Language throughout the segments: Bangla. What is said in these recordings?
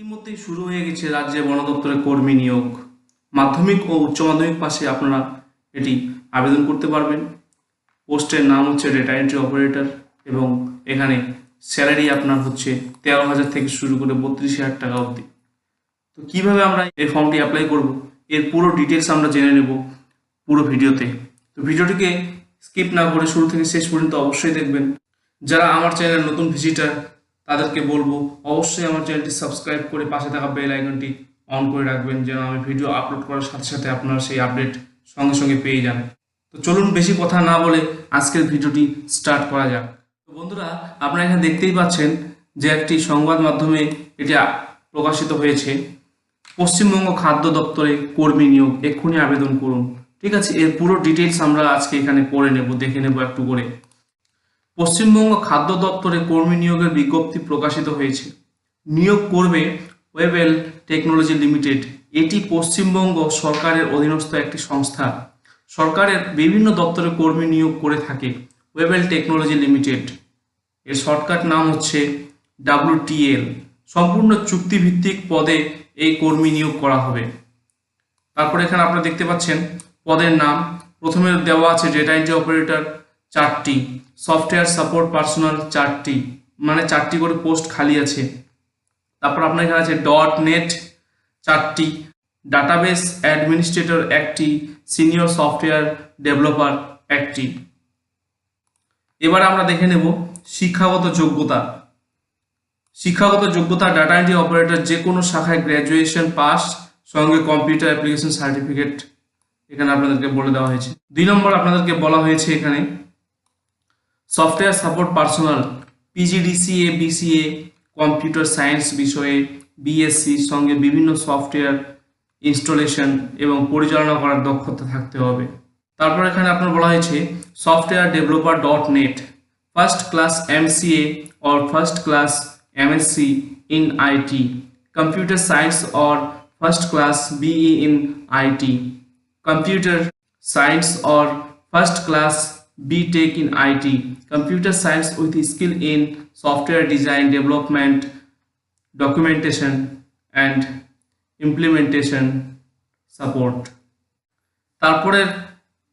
ইতিমধ্যেই শুরু হয়ে গেছে রাজ্যে বন দপ্তরে কর্মী নিয়োগ। মাধ্যমিক ও উচ্চ মাধ্যমিক পাশে আপনারা এটি আবেদন করতে পারবেন। পোস্টের নাম হচ্ছে ডেটা এন্ট্রি অপারেটর এবং এখানে স্যালারি আপনার হচ্ছে 13,000 থেকে শুরু করে 32,000 টাকা অবধি। তো কিভাবে আমরা এই ফর্মটি অ্যাপ্লাই করব এর পুরো ডিটেলস আমরা জেনে নেব পুরো ভিডিওতে। তো ভিডিওটিকে স্কিপ না করে শুরু থেকে শেষ পর্যন্ত অবশ্যই দেখবেন। যারা আমার চ্যানেল নতুন ভিজিটার তাদেরকে বলবো অবশ্যই আমার চ্যানেলটি সাবস্ক্রাইব করে পাশে থাকা বেল আইকনটি অন করে রাখবেন, যেন আমি ভিডিও আপলোড করার সাথে সাথে আপনারা সেই আপডেট সঙ্গে সঙ্গে পেয়ে যান। তো চলুন বেশি কথা না বলে আজকের ভিডিওটি স্টার্ট করা যাক। তো বন্ধুরা, আপনারা এখানে দেখতেই পাচ্ছেন যে একটি সংবাদ মাধ্যমে এটা প্রকাশিত হয়েছে, পশ্চিমবঙ্গ খাদ্য দপ্তরে কর্মী নিয়োগ, এক্ষুনি আবেদন করুন। ঠিক আছে, এর পুরো ডিটেলস আমরা আজকে এখানে পড়ে নেব, দেখে নেব একটু করে। পশ্চিমবঙ্গ খাদ্য দপ্তরে কর্মী নিয়োগের বিজ্ঞপ্তি প্রকাশিত হয়েছে। নিয়োগ করবে ওয়েবেল টেকনোলজি লিমিটেড। এটি পশ্চিমবঙ্গ সরকারের অধীনস্থ একটি সংস্থা। সরকারের বিভিন্ন দপ্তরে কর্মী নিয়োগ করে থাকে ওয়েবেল টেকনোলজি লিমিটেড। এর শর্টকাট নাম হচ্ছে WTL। সম্পূর্ণ চুক্তিভিত্তিক পদে এই কর্মী নিয়োগ করা হবে। তারপরে এখানে আপনারা দেখতে পাচ্ছেন পদের নাম। প্রথমে দেওয়া আছে ডেটা এন্ট্রি অপারেটর 4টি, সফটওয়্যার সাপোর্ট পার্সোনাল 4টি, মানে 4টি করে পোস্ট খালি আছে। তারপর আপনার এখানে আছে .NET 4টি, ডাটাবেস অ্যাডমিনিস্ট্রেটর 1টি, সিনিয়র সফটওয়্যার ডেভেলপার 1টি। এবার আমরা দেখে নেব শিক্ষাগত যোগ্যতা। শিক্ষাগত যোগ্যতা ডাটা এন্ট্রি অপারেটর যে কোনো শাখায় গ্র্যাজুয়েশন পাস সঙ্গে কম্পিউটার অ্যাপ্লিকেশন সার্টিফিকেট এখানে আপনাদেরকে বলে দেওয়া হয়েছে। 2 নম্বর আপনাদেরকে বলা হয়েছে এখানে software support personal PGDCA BCA computer science বিষয়ে BSc সঙ্গে বিভিন্ন সফটওয়্যার ইনস্টলেশন এবং পরিচালনা করার দক্ষতা থাকতে হবে। তারপর এখানে আপনার বলা হয়েছে software developer .NET first class MCA or first class MSc in IT, computer science or first class BE in IT, computer science or first class BTech in IT, computer science with skill in software design, development, documentation and implementation support. তারপরের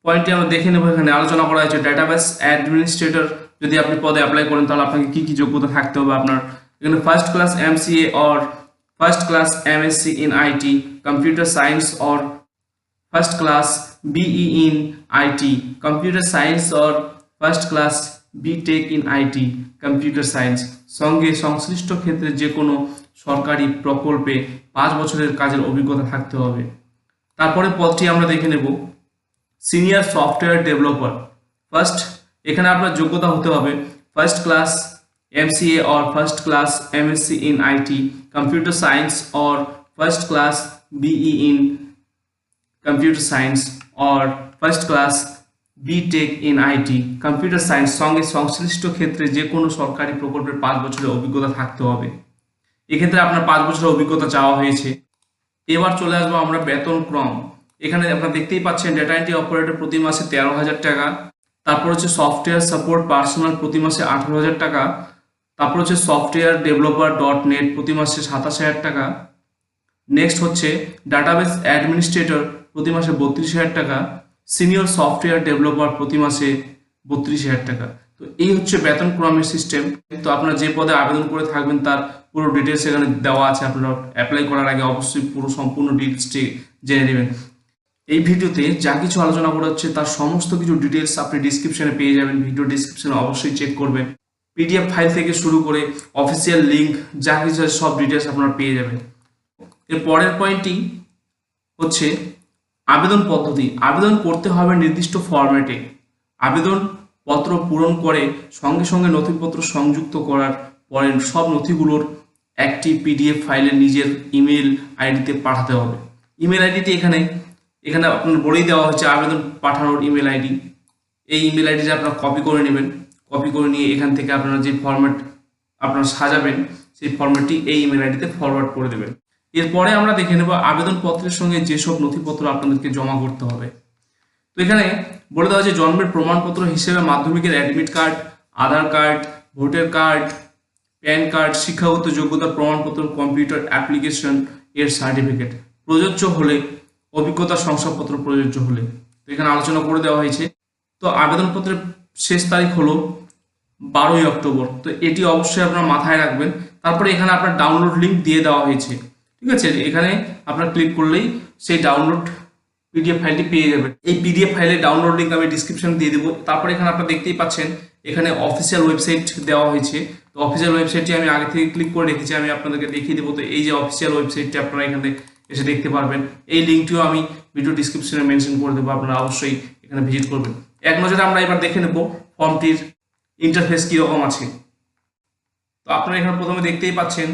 পয়েন্টটি আমরা দেখে নেব। এখানে আলোচনা করা হয়েছে ডেটাবেস অ্যাডমিনিস্ট্রেটর যদি আপনি পদে অ্যাপ্লাই করেন তাহলে আপনাকে কি কি যোগ্যতা থাকতে হবে। আপনার এখানে first class MCA or first class MSc in IT, computer science or first class BE in IT, computer science or first class BTech in IT, computer science সঙ্গে সংশ্লিষ্ট ক্ষেত্রে যে কোনো সরকারি প্রকল্পে 5 বছরের কাজের অভিজ্ঞতা থাকতে হবে। তারপরে পদটি আমরা দেখে নেব সিনিয়র সফটওয়্যার ডেভেলপার। ফার্স্ট এখানে আপনার যোগ্যতা হতে হবে first class MCA or first class MSc in IT, computer science or first class BE in computer science or first class BTech in IT, computer science সঙ্গে সংশ্লিষ্ট ক্ষেত্রে যে কোনো সরকারি প্রকল্পের 5 বছরের অভিজ্ঞতা থাকতে হবে। এক্ষেত্রে আপনার 5 বছরের অভিজ্ঞতা চাওয়া হয়েছে। এবার চলে আসবো আমরা বেতন ক্রম। এখানে আপনারা দেখতেই পাচ্ছেন ডেটা এন্ট্রি অপারেটর প্রতি মাসে 13,000 টাকা। তারপর হচ্ছে সফটওয়্যার সাপোর্ট পার্সোনাল প্রতি মাসে 18,000 টাকা। তারপর হচ্ছে সফটওয়্যার ডেভেলপার .NET প্রতি মাসে 27,000 টাকা। নেক্সট হচ্ছে ডাটাবেস অ্যাডমিনিস্ট্রেটর প্রতি মাসে 32,000 টাকা। সিনিয়র সফটওয়্যার ডেভেলপার প্রতি মাসে 32,000 টাকা। তো এই হচ্ছে বেতন ক্রমের সিস্টেম। তো আপনারা যে পদে আবেদন করে থাকবেন তার পুরো ডিটেলস এখানে দেওয়া আছে। আপনারা অ্যাপ্লাই করার আগে অবশ্যই পুরো সম্পূর্ণ ডিটেলসটি জেনে নেবেন। এই ভিডিওতে যা কিছু আলোচনা করা হচ্ছে তার সমস্ত কিছু ডিটেলস আপনি ডিসক্রিপশনে পেয়ে যাবেন। ভিডিও ডিসক্রিপশনে অবশ্যই চেক করবেন। PDF ফাইল থেকে শুরু করে অফিসিয়াল লিঙ্ক যা কিছু আছে সব ডিটেলস আপনারা পেয়ে যাবেন। এর পরের পয়েন্টটি হচ্ছে আবেদন পদ্ধতি। আবেদন করতে হবে নির্দিষ্ট ফরম্যাটে। আবেদনপত্র পূরণ করে সঙ্গে সঙ্গে নথিপত্র সংযুক্ত করার পরে সব নথিগুলোর একটি PDF ফাইলে নিজের ইমেল আইডিতে পাঠাতে হবে। ইমেল আইডিটি এখানে আপনার বলেই দেওয়া হচ্ছে আবেদন পাঠানোর ইমেল আইডি। এই ইমেল আইডিটা আপনারা কপি করে নেবেন। কপি করে নিয়ে এখান থেকে আপনারা যে ফরম্যাট আপনারা সাজাবেন সেই ফরম্যাটটি এই ইমেল আইডিতে ফরওয়ার্ড করে দেবেন। এরপরে আমরা দেখে নেব আবেদনপত্রের সঙ্গে যেসব নথিপত্র আপনাদেরকে জমা করতে হবে। তো এখানে বলে দেওয়া হচ্ছে জন্মের প্রমাণপত্র হিসেবে মাধ্যমিকের admit card, Aadhaar card, voter card, PAN card, শিক্ষাগত যোগ্যতার প্রমাণপত্র, কম্পিউটার অ্যাপ্লিকেশন এর সার্টিফিকেট প্রযোজ্য হলে, অভিজ্ঞতার শংসাপত্র প্রযোজ্য হলে। তো এখানে আলোচনা করে দেওয়া হয়েছে। তো আবেদনপত্রের শেষ তারিখ হলো 12ই অক্টোবর। তো এটি অবশ্যই আপনারা মাথায় রাখবেন। তারপরে এখানে আপনার ডাউনলোড লিঙ্ক দিয়ে দেওয়া হয়েছে, ঠিক আছে। এখানে আপনার ক্লিক করলেই সেই ডাউনলোড পিডিএফ ফাইলটি পেয়ে যাবেন। এই পিডিএফ ফাইলের ডাউনলোড লিঙ্ক আমি ডিসক্রিপশনে দিয়ে দেবো। তারপরে এখানে আপনারা দেখতেই পাচ্ছেন এখানে অফিসিয়াল ওয়েবসাইট দেওয়া হয়েছে। তো অফিসিয়াল ওয়েবসাইটটি আমি আগে থেকে ক্লিক করে রেখেছি, আমি আপনাদেরকে দেখিয়ে দেবো। তো এই যে অফিসিয়াল ওয়েবসাইটটি আপনারা এখানে এসে দেখতে পারবেন। এই লিঙ্কটিও আমি ভিডিও ডিসক্রিপশনে মেনশন করে দেবো, আপনারা অবশ্যই এখানে ভিজিট করবেন। এক নজরে আমরা এবার দেখে নেব ফর্মটির ইন্টারফেস কীরকম আছে। তো আপনারা এখানে প্রথমে দেখতেই পাচ্ছেন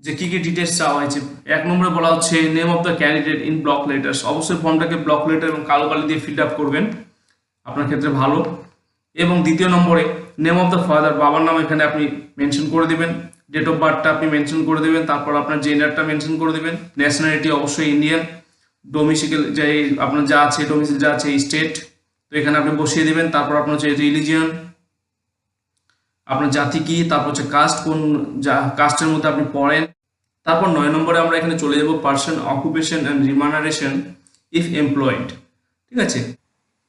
যে কি কি ডিটেলস চাওয়া হয়েছে। 1 নম্বরে বলা হচ্ছে name of the candidate in block letters. অবশ্যই ফর্মটাকে ব্লক লেটার এবং কালো কালি দিয়ে ফিল আপ করবেন, আপনার ক্ষেত্রে ভালো। এবং 2 নম্বরে নেম অফ দ্য ফাদার, বাবার নাম এখানে আপনি মেনশন করে দেবেন। ডেট অফ বার্থটা আপনি মেনশন করে দেবেন। তারপর আপনার জেন্ডারটা মেনশন করে দেবেন। ন্যাশনালিটি অবশ্যই ইন্ডিয়ান। ডোমিসিকেল যে আপনার যা আছে, ডোমিসিল যা আছে স্টেট, তো এখানে আপনি বসিয়ে দেবেন। তারপর আপনার হচ্ছে রিলিজিয়ন, আপনার জাতি কি, তারপর হচ্ছে কাস্ট, কোন কাস্টের মধ্যে আপনি পড়েন। তারপর 9 নম্বরে আমরা এখানে চলে যাব person, occupation and remuneration if employed, ঠিক আছে।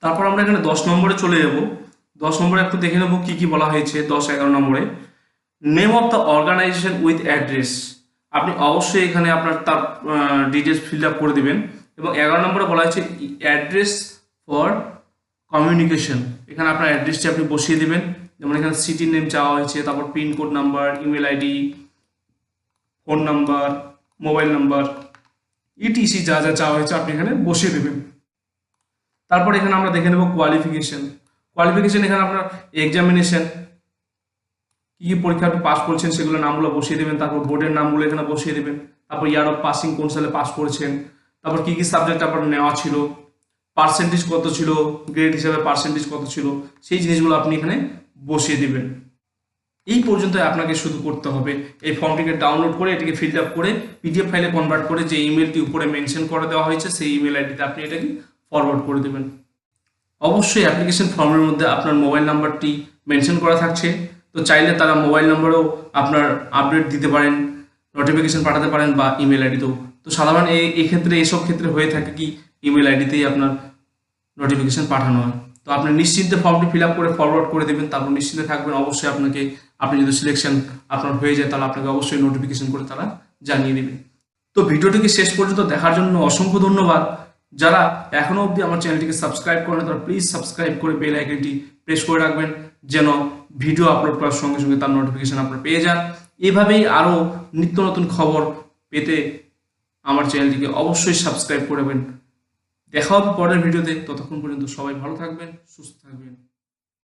তারপর আমরা এখানে 10 নম্বরে চলে যাব। 10 নম্বরে একটু দেখে নেব কি কি বলা হয়েছে। 10-11 নম্বরে name of the organisation with address, আপনি অবশ্যই এখানে আপনার তার ডিটেলস ফিল আপ করে দেবেন। এবং 11 নম্বরে বলা হয়েছে অ্যাড্রেস ফর কমিউনিকেশন, এখানে আপনার অ্যাড্রেসটি আপনি বসিয়ে দেবেন। যেমন এখানে সিটির নেম চাওয়া হয়েছে, তারপর pin code number, email ID, phone number, mobile number, etc যা যা চাওয়া হয়েছে আপনি এখানে বসিয়ে দেবেন। তারপর এখানে আমরা দেখে নেব কোয়ালিফিকেশন। এখানে আপনার এক্সামিনেশন, কি কি পরীক্ষা আপনি পাস করেছেন সেগুলো নামগুলো বসিয়ে দেবেন। তারপর বোর্ডের নামগুলো এখানে বসিয়ে দেবেন। তারপর ইয়ার অফ পাসিং, কোন সালে পাস করেছেন। তারপর কি কি সাবজেক্ট আপনার নেওয়া ছিল, পার্সেন্টেজ কত ছিল, গ্রেড হিসাবে পার্সেন্টেজ কত ছিল, সেই জিনিসগুলো আপনি এখানে বসিয়ে দেবেন। এই পর্যন্ত আপনাকে শুধু করতে হবে এই ফর্মটিকে ডাউনলোড করে এটিকে ফিল আপ করে পিডিএফ ফাইলে কনভার্ট করে যে ইমেলটি উপরে মেনশন করে দেওয়া হয়েছে সেই ইমেল আইডিতে আপনি এটাকে ফরওয়ার্ড করে দেবেন। অবশ্যই অ্যাপ্লিকেশন ফর্মের মধ্যে আপনার মোবাইল নাম্বারটি মেনশন করা থাকছে। তো চাইলে তারা মোবাইল নাম্বারেও আপনার আপডেট দিতে পারেন, নোটিফিকেশন পাঠাতে পারেন বা ইমেল আইডিতেও। তো সাধারণ এই ক্ষেত্রে এসব ক্ষেত্রে হয়ে থাকে কি ইমেল আইডিতেই আপনার নোটিফিকেশন পাঠানো হয়। তো আপনি নিশ্চিন্তে ফর্মটি ফিল আপ করে ফরওয়ার্ড করে দেবেন, তারপর নিশ্চিন্তে থাকবেন। অবশ্যই আপনাকে, আপনি যদি সিলেকশন আপনার হয়ে যায় তাহলে আপনাকে অবশ্যই নোটিফিকেশন করে তারা জানিয়ে দেবে। তো ভিডিওটিকে শেষ পর্যন্ত দেখার জন্য অসংখ্য ধন্যবাদ। যারা এখনো অবধি আমার চ্যানেলটিকে সাবস্ক্রাইব করেন তারা প্লিজ সাবস্ক্রাইব করে বেল আইকনটি প্রেস করে রাখবেন, যেন ভিডিও আপলোড করার সঙ্গে সঙ্গে তার নোটিফিকেশন আপনারা পেয়ে যান। এভাবেই আরও নিত্য নতুন খবর পেতে আমার চ্যানেলটিকে অবশ্যই সাবস্ক্রাইব করবেন। দেখা হবে পরের ভিডিওতে। ততক্ষণ পর্যন্ত সবাই ভালো থাকবেন, সুস্থ থাকবেন।